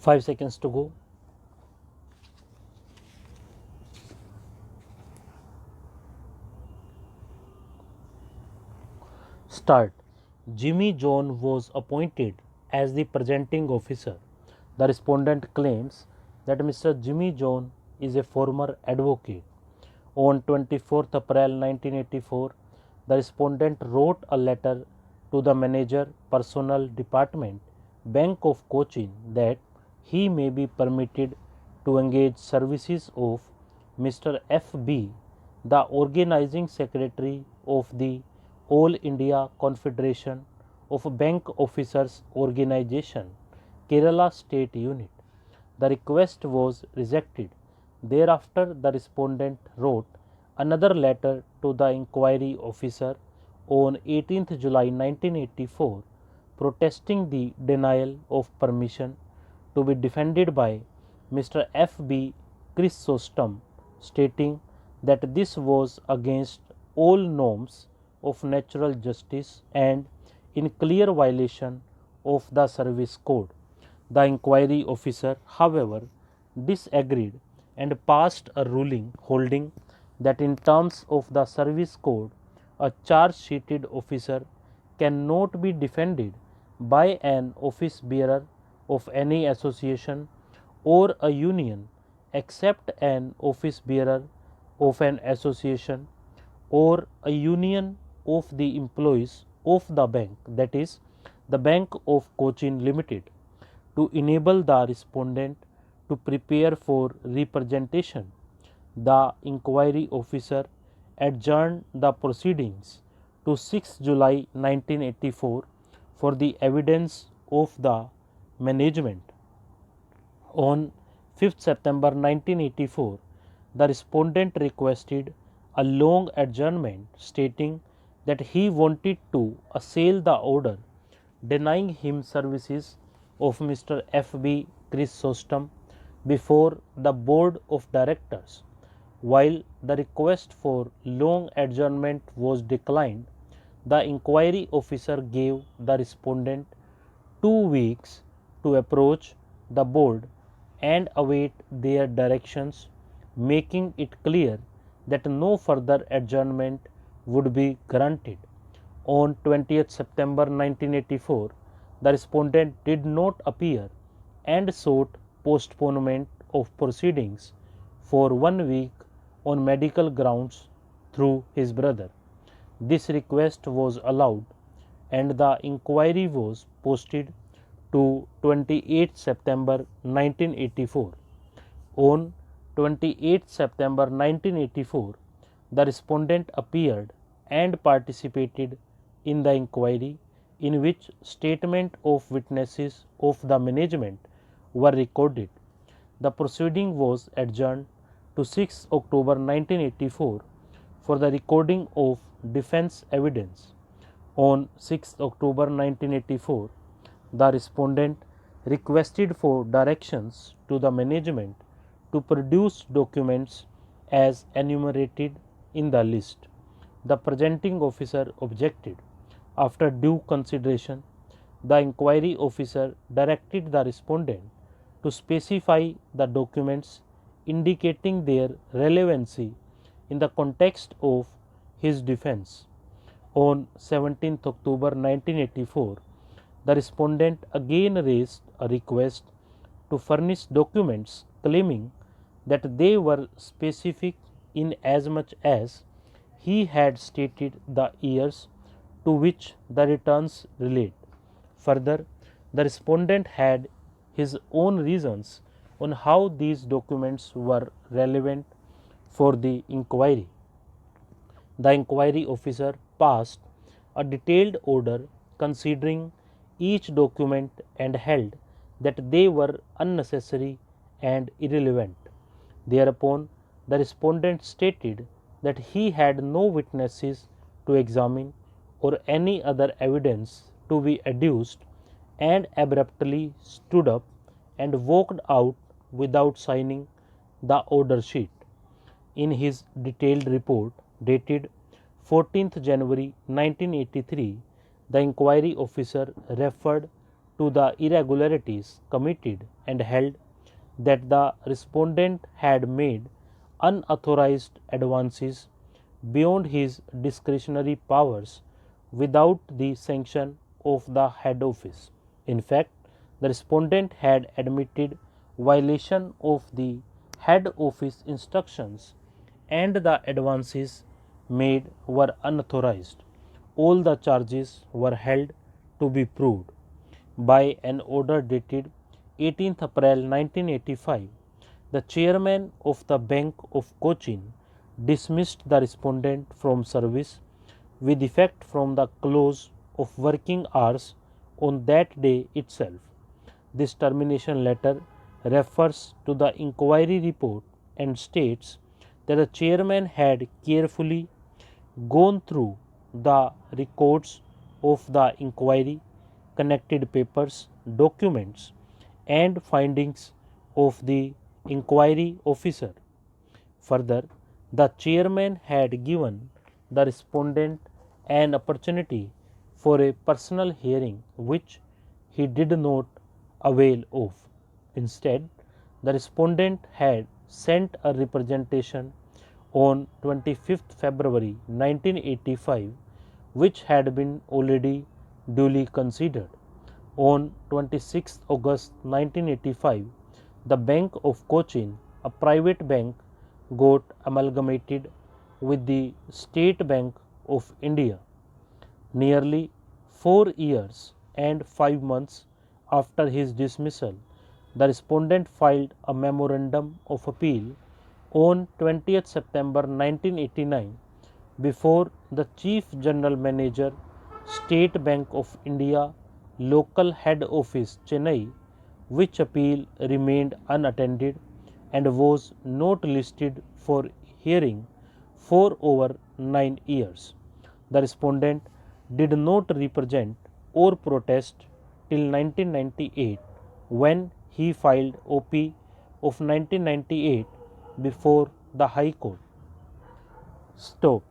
5 seconds to go. Start. Jimmy John was appointed as the presenting officer. The respondent claims that Mr. Jimmy John is a former advocate. On 24th April 1984, the respondent wrote a letter to the manager, personnel department, Bank of Cochin, that he may be permitted to engage services of Mr. F.B., the organizing secretary of the All India Confederation of Bank Officers Organization, Kerala State Unit. The request was rejected. Thereafter, the respondent wrote another letter to the inquiry officer on 18th July 1984 protesting the denial of permission to be defended by Mr. F. B. Chrysostom, stating that this was against all norms of natural justice and in clear violation of the service code. The inquiry officer, however, disagreed and passed a ruling holding that in terms of the service code, a charge sheeted officer cannot be defended by an office bearer of any association or a union except an office bearer of an association or a union of the employees of the bank, that is, the Bank of Cochin Limited. To enable the respondent to prepare for representation, the inquiry officer adjourned the proceedings to 6 July 1984 for the evidence of the management. On 5th September 1984, the respondent requested a long adjournment, stating that he wanted to assail the order denying him services of Mr. F. B. Chrysostom before the board of directors. While the request for long adjournment was declined, the inquiry officer gave the respondent 2 weeks to approach the board and await their directions, making it clear that no further adjournment would be granted. On 20th September 1984, the respondent did not appear and sought postponement of proceedings for 1 week on medical grounds through his brother. This request was allowed and the inquiry was posted to 28 September 1984. On 28 September 1984, the respondent appeared and participated in the inquiry, in which statement of witnesses of the management were recorded. The proceeding was adjourned to 6 October 1984 for the recording of defense evidence. On 6 October 1984, the respondent requested for directions to the management to produce documents as enumerated in the list. The presenting officer objected. After due consideration, the inquiry officer directed the respondent to specify the documents indicating their relevancy in the context of his defense. On 17th October 1984, the respondent again raised a request to furnish documents claiming that they were specific in as much as he had stated the years to which the returns relate. Further, the respondent had his own reasons on how these documents were relevant for the inquiry. The inquiry officer passed a detailed order considering each document and held that they were unnecessary and irrelevant. Thereupon, the respondent stated that he had no witnesses to examine or any other evidence to be adduced, and abruptly stood up and walked out without signing the order sheet. In his detailed report dated 14th January 1983, the inquiry officer referred to the irregularities committed and held that the respondent had made unauthorized advances beyond his discretionary powers without the sanction of the head office. In fact, the respondent had admitted violation of the head office instructions and the advances made were unauthorized. All the charges were held to be proved. By an order dated 18th April 1985, the chairman of the Bank of Cochin dismissed the respondent from service with effect from the close of working hours on that day itself. This termination letter refers to the inquiry report and states that the chairman had carefully gone through the records of the inquiry, connected papers, documents, and findings of the inquiry officer. Further, the chairman had given the respondent an opportunity for a personal hearing which he did not avail of. Instead, the respondent had sent a representation on 25th February 1985 which had been already duly considered. On 26th August 1985, the Bank of Cochin, a private bank, got amalgamated with the State Bank of India. Nearly 4 years and 5 months after his dismissal, the respondent filed a memorandum of appeal on 20th September 1989 before the Chief General Manager, State Bank of India, Local Head Office, Chennai, which appeal remained unattended and was not listed for hearing for over 9 years. The respondent did not represent or protest till 1998 when he filed OP of 1998 before the High Court. Stop.